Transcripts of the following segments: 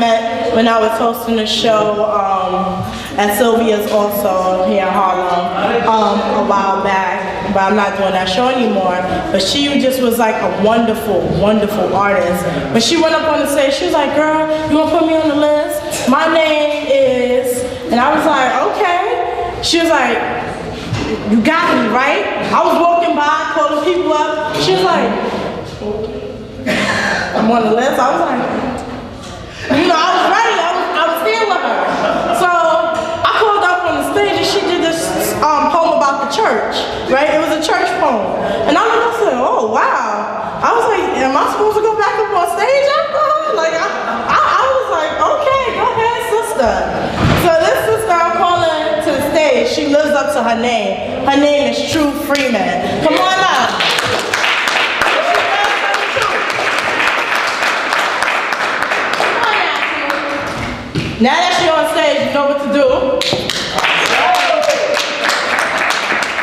met when I was hosting a show at Sylvia's also here in Harlem a while back, but I'm not doing that show anymore. But she just was like a wonderful, wonderful artist. When she went up on the stage, she was like, girl, you want to put me on the list? My name is, and I was like, okay. She was like, you got me, right? I was walking by, calling people up. She was like, I'm on the list. I was like, you know, I was ready. I was here with her. So I called up on the stage and she did this poem about the church, right? It was a church poem. And I said, oh, wow. I was like, am I supposed to go back up on stage after her? Like, I was like, okay, go ahead, sister. So this sister I'm calling to the stage, she lives up to her name. Her name is True Freeman. Come on up. Now that she's on stage, you know what to do.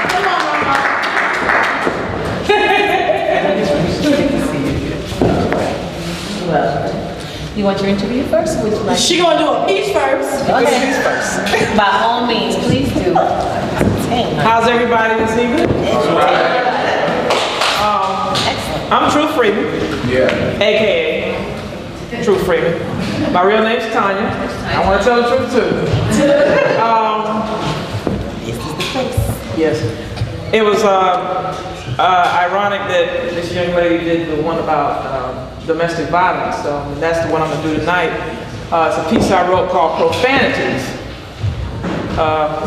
Come on, Mama. You want your interview first, or would you like? She gonna do a piece first. Okay. Piece first. By all means, please do. How's everybody this evening? I'm True Freeman. Yeah. AKA True Freeman. My real name's Tanya. I want to tell the truth too. This is the place. Yes. It was ironic that this young lady did the one about domestic violence. So that's the one I'm going to do tonight. It's a piece I wrote called Profanities.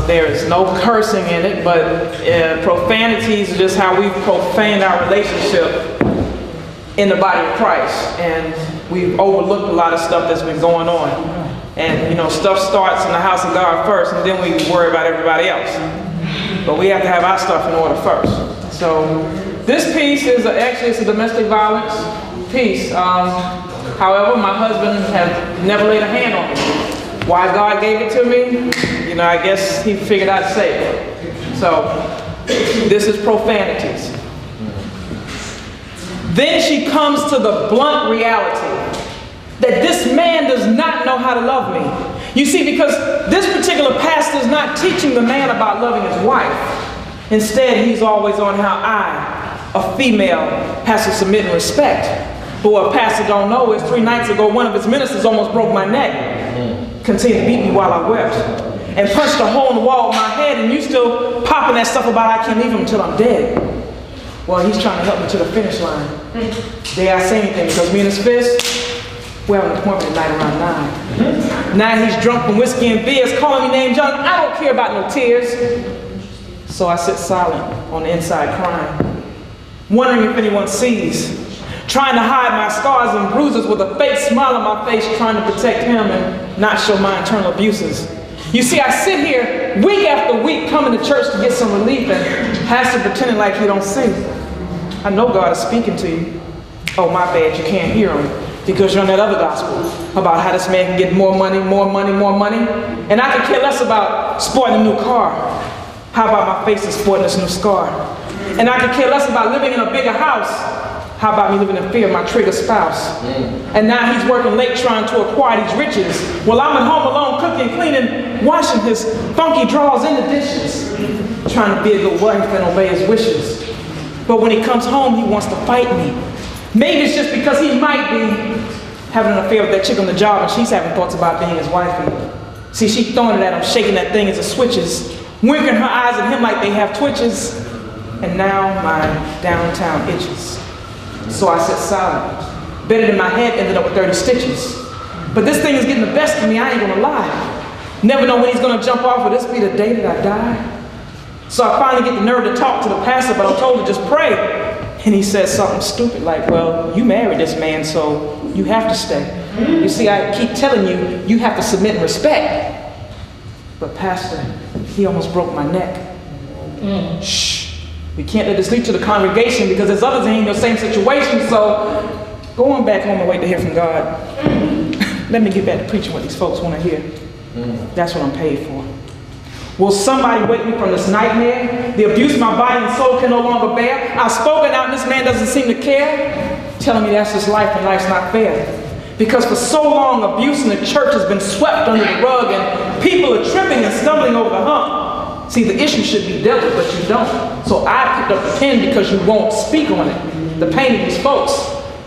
There is no cursing in it, but profanities are just how we've profaned our relationship in the body of Christ, and we've overlooked a lot of stuff that's been going on. And you know, stuff starts in the house of God first, and then we worry about everybody else. But we have to have our stuff in order first. So this piece is actually it's a domestic violence piece. However, my husband has never laid a hand on me. Why God gave it to me, you know, I guess he figured I'd say it. So this is Profanities. Then she comes to the blunt reality that this man does not know how to love me. You see, because this particular pastor is not teaching the man about loving his wife. Instead, he's always on how I, a female, has to submit and respect. But what pastor don't know is 3 nights ago, one of his ministers almost broke my neck. Continued to beat me while I wept. And punched a hole in the wall with my head, and you still popping that stuff about I can't leave him until I'm dead. Well, he's trying to help me to the finish line. Dare I say anything? Because me and his fist, we have an appointment tonight around 9. Now he's drunk from whiskey and beers, calling me names young. I don't care about no tears. So I sit silent on the inside crying, wondering if anyone sees, trying to hide my scars and bruises with a fake smile on my face, trying to protect him and not show my internal abuses. You see, I sit here week after week coming to church to get some relief, and pastor pretending like he don't see. I know God is speaking to you. Oh, my bad, you can't hear him because you're on that other gospel about how this man can get more money, more money, more money. And I could care less about sporting a new car. How about my face is sporting this new scar? And I could care less about living in a bigger house. How about me living in fear of my trigger spouse? And now he's working late trying to acquire these riches, while I'm at home alone cooking, cleaning, washing his funky drawers in the dishes, trying to be a good wife and obey his wishes. But when he comes home, he wants to fight me. Maybe it's just because he might be having an affair with that chick on the job, and she's having thoughts about being his wifey. See, she's throwing it at him, shaking that thing as it switches, winking her eyes at him like they have twitches, and now my downtown itches. So I sit silent. Bedded in my head, ended up with 30 stitches. But this thing is getting the best of me, I ain't gonna lie. Never know when he's gonna jump off. Will this be the day that I die? So I finally get the nerve to talk to the pastor, but I'm told to just pray. And he says something stupid like, well, you married this man, so you have to stay. You see, I keep telling you, you have to submit and respect. But pastor, he almost broke my neck. Shh. We can't let this leak to the congregation because there's others in the same situation, so go on back home and wait to hear from God. Let me get back to preaching what these folks want to hear. That's what I'm paid for. Will somebody wake me from this nightmare? The abuse my body and soul can no longer bear? I've spoken out and this man doesn't seem to care, telling me that's just life and life's not fair. Because for so long, abuse in the church has been swept under the rug and people are tripping and stumbling over the hump. See, the issue should be dealt with, but you don't. So I picked up the pen because you won't speak on it. The pain of these folks,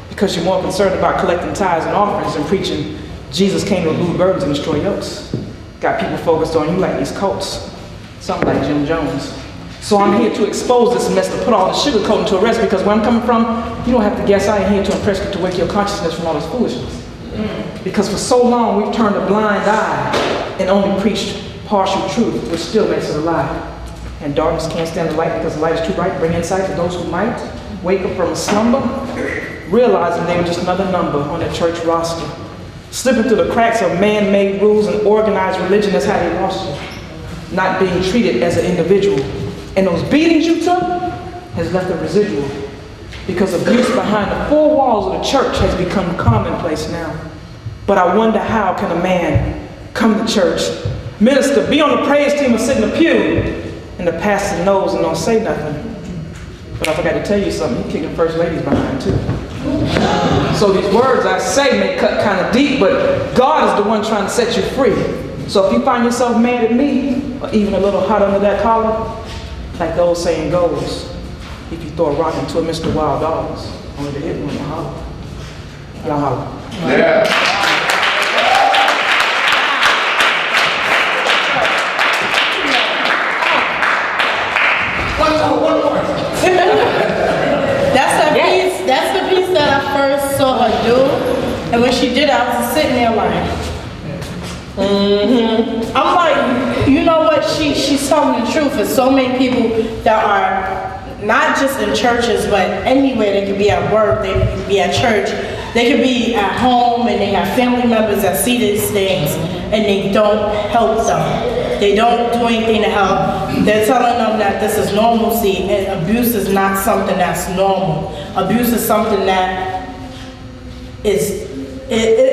because you're more concerned about collecting tithes and offerings and preaching Jesus came to remove burdens and destroy yokes. Got people focused on you like these cults. Something like Jim Jones. So I'm here to expose this mess, to put all the sugar coating to arrest, because where I'm coming from, you don't have to guess. I ain't here to impress you, to wake your consciousness from all this foolishness. Because for so long we've turned a blind eye and only preached partial truth, which still makes it a lie. And darkness can't stand the light because the light is too bright. Bring insight to those who might wake up from a slumber, realizing they were just another number on their church roster. Slipping through the cracks of man-made rules and organized religion, that's how they lost you. Not being treated as an individual. And those beatings you took has left a residual. Because abuse behind the four walls of the church has become commonplace now. But I wonder, how can a man come to church, minister, be on the praise team and sit in the pew, and the pastor knows and don't say nothing? But I forgot to tell you something, he's kicking first ladies behind too. So these words I say may cut kind of deep, but God is the one trying to set you free. So if you find yourself mad at me, or even a little hot under that collar, like the old saying goes, if you throw a rock into a Mr. Wild Dogs, only to hit one and holler. Y'all holler. Yeah. That's the piece that I first saw her do. And when she did it, I was sitting there like, I'm like, you know what? She's telling the truth. There's so many people that are not just in churches, but anywhere. They could be at work, they could be at church, they could be at home, and they have family members that see these things, and they don't help them. They don't do anything to help. They're telling them that this is normalcy, and abuse is not something that's normal. Abuse is something that is,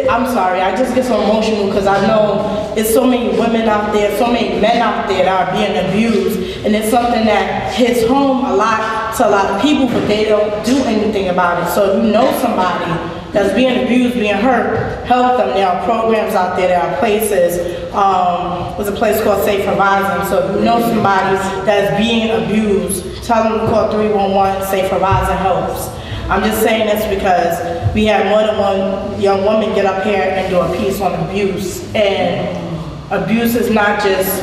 I'm sorry, I just get so emotional because I know it's so many women out there, so many men out there that are being abused, and it's something that hits home a lot to a lot of people, but they don't do anything about it. So if you know somebody that's being abused, being hurt, help them. There are programs out there, there are places. There's a place called Safe Horizon. So if you know somebody that's being abused, tell them to call 311, Safe Horizon helps. I'm just saying this because we had more than one young woman get up here and do a piece on abuse. And abuse is not just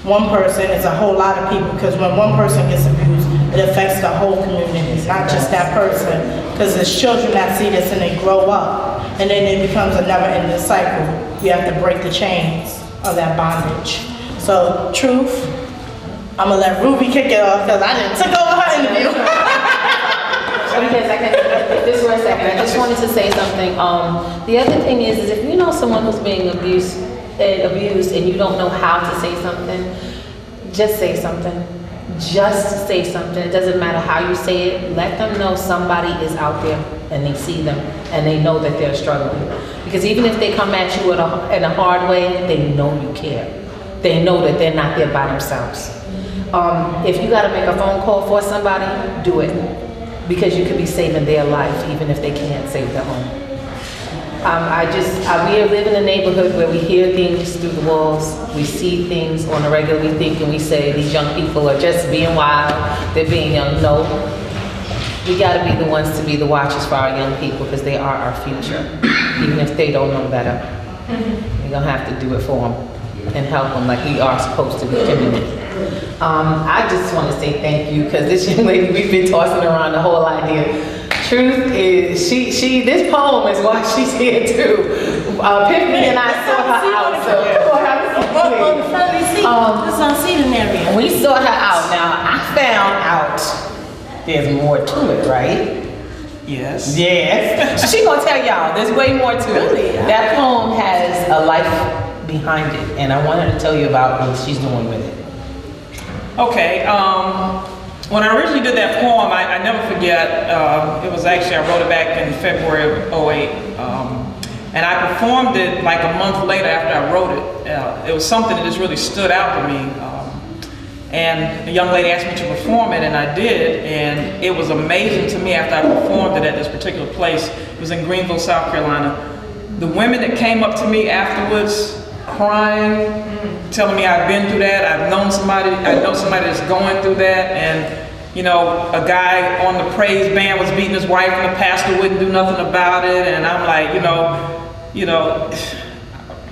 one person, it's a whole lot of people, because when one person gets abused, it affects the whole community, not just that person. Because there's children that see this and they grow up, and then it becomes a never-ending cycle. We have to break the chains of that bondage. So, truth, I'm gonna let Ruby kick it off because I didn't take over her interview. Because I can, just for a second, I just wanted to say something. The other thing is if you know someone who's being abused and you don't know how to say something, just say something. Just say something. It doesn't matter how you say it. Let them know somebody is out there and they see them and they know that they're struggling. Because even if they come at you in a hard way, they know you care. They know that they're not there by themselves. If you got to make a phone call for somebody, do it. Because you could be saving their life even if they can't save their home. We live in a neighborhood where we hear things through the walls. We see things on a regular. We think and we say these young people are just being wild. They're being young. No. We got to be the ones to be the watchers for our young people because they are our future. Even if they don't know better. We're going to have to do it for them and help them like we are supposed to be committed. I just want to say thank you because this young lady, we've been tossing around the whole idea. Truth is, this poem is why she's here too. Tiffany and I saw her out, so On the friendly seat, it's on seating area. we saw her out. Now, I found out there's more to it, right? Yes. Yes. She's gonna tell y'all, there's way more to it. Really? That poem has a life behind it, and I want her to tell you about what she's doing with it. Okay, when I originally did that poem, I never forget, it was actually, I wrote it back in February of 2008, and I performed it like a month later after I wrote it. It was something that just really stood out to me, and a young lady asked me to perform it, and I did, and it was amazing to me after I performed it at this particular place. It was in Greenville, South Carolina, the women that came up to me afterwards, crying, telling me I've been through that, I know somebody that's going through that, and you know, a guy on the praise band was beating his wife and the pastor wouldn't do nothing about it, and I'm like,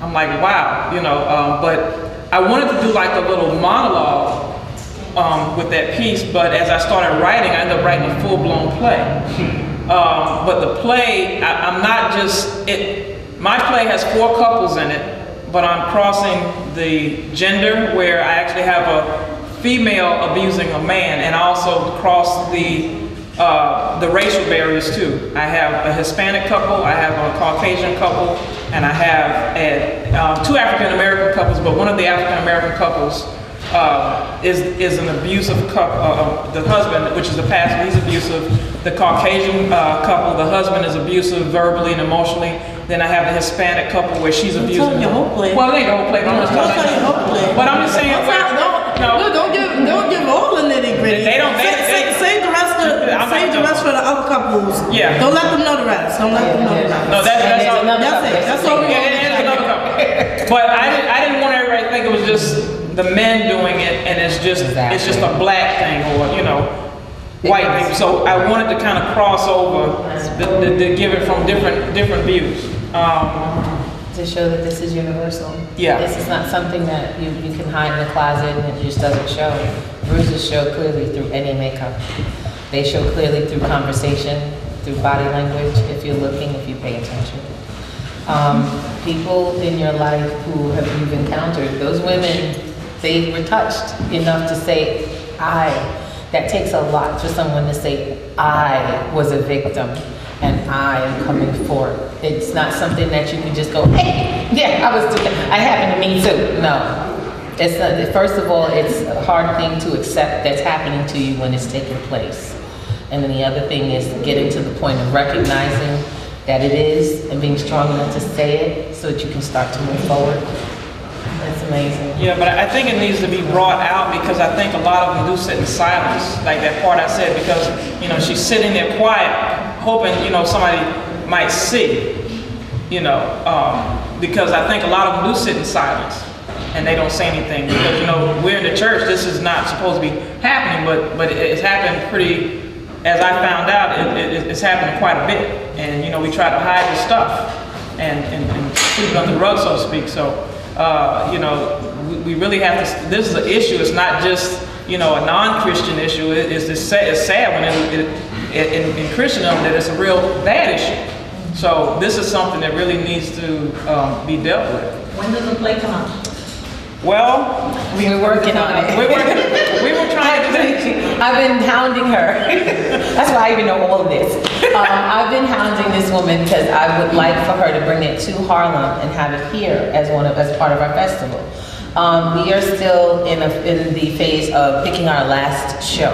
I'm like, wow, but I wanted to do like a little monologue with that piece, but as I started writing, I ended up writing a full-blown play. But the play, I'm not just, my play has 4 couples in it, but I'm crossing the gender where I actually have a female abusing a man, and I also cross the racial barriers too. I have a Hispanic couple, I have a Caucasian couple, and I have 2 African American couples, but one of the African American couples is an abusive couple. The husband, which is the pastor, he's abusive. The Caucasian couple, the husband is abusive verbally and emotionally. Then I have the Hispanic couple where she's abusing. Tell your whole play. Well, it ain't the whole play, but I'm just telling you. But I'm just saying. Don't give all the nitty gritty. They don't. Save the rest for the other couples. Yeah. Don't let them know the rest. Don't let them know the rest. No, that's all. That's it. That's all we Yeah, there's another couple. But I didn't want everybody to think it was just the men doing it, and it's just a black thing, or white thing. So I wanted to kind of cross over, to give it from different views. To show that this is universal. Yeah. This is not something that you can hide in the closet and it just doesn't show. Bruises show clearly through any makeup. They show clearly through conversation, through body language, if you're looking, if you pay attention. People in your life who you've encountered, those women, they were touched enough to say, that takes a lot for someone to say, I was a victim and I am coming forward. It's not something that you can just go, hey, yeah, I happened to me too. No. It's not, first of all, it's a hard thing to accept that's happening to you when it's taking place. And then the other thing is getting to the point of recognizing that it is and being strong enough to say it so that you can start to move forward. That's amazing. Yeah, but I think it needs to be brought out because I think a lot of them do sit in silence, like that part I said, because she's sitting there quiet, hoping somebody might see, because I think a lot of them do sit in silence and they don't say anything because we're in the church. This is not supposed to be happening, but it's happened pretty. As I found out, it's happening quite a bit, and we try to hide the stuff and sweep it under the rug, so to speak. So. We really have to, this is an issue, it's not just, a non-Christian issue, it's sad when in Christendom that it's a real bad issue. So this is something that really needs to be dealt with. When does the play come out? Well, we're working on it. We were trying to do that. I've been hounding her. That's why I even know all of this. I've been hounding this woman because I would like for her to bring it to Harlem and have it here as part of our festival. We are still in the phase of picking our last show.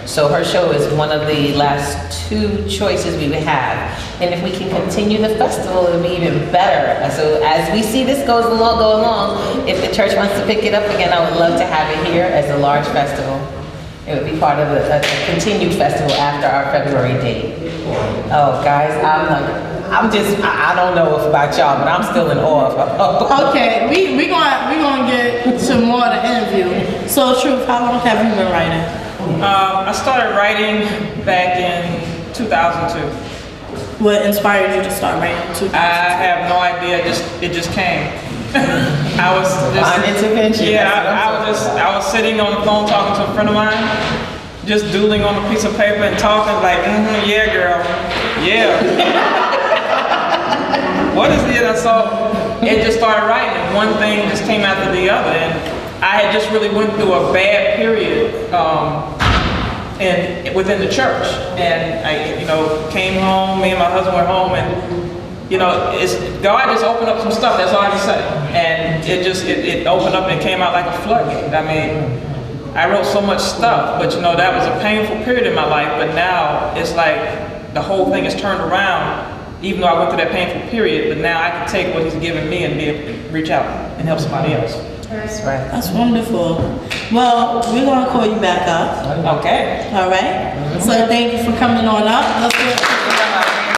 So her show is one of the last 2 choices we would have. And if we can continue the festival, it'll be even better. So as we see this go along, if the church wants to pick it up again, I would love to have it here as a large festival. It would be part of a continued festival after our February date. Oh, guys, I don't know if about y'all, but I'm still in awe of Okay, we gonna get to more of the interview. So, Truth, how long have you been writing? I started writing back in 2002. What inspired you to start writing? I have no idea. It just came. I was just divine intervention. Yeah, I was sitting on the phone talking to a friend of mine, just doodling on a piece of paper and talking like, yeah, girl, yeah. What is it? So it just started writing, and one thing just came after the other, and I had just really went through a bad period within the church, and I came home. Me and my husband were home, and God just opened up some stuff. That's all I can say, and it opened up and came out like a floodgate. I mean, I wrote so much stuff, but that was a painful period in my life. But now it's like the whole thing is turned around. Even though I went through that painful period, but now I can take what He's given me and be able to reach out and help somebody else. That's right. That's wonderful. Well, we're gonna call you back up. Okay. All right. So thank you for coming on up. Let's do it.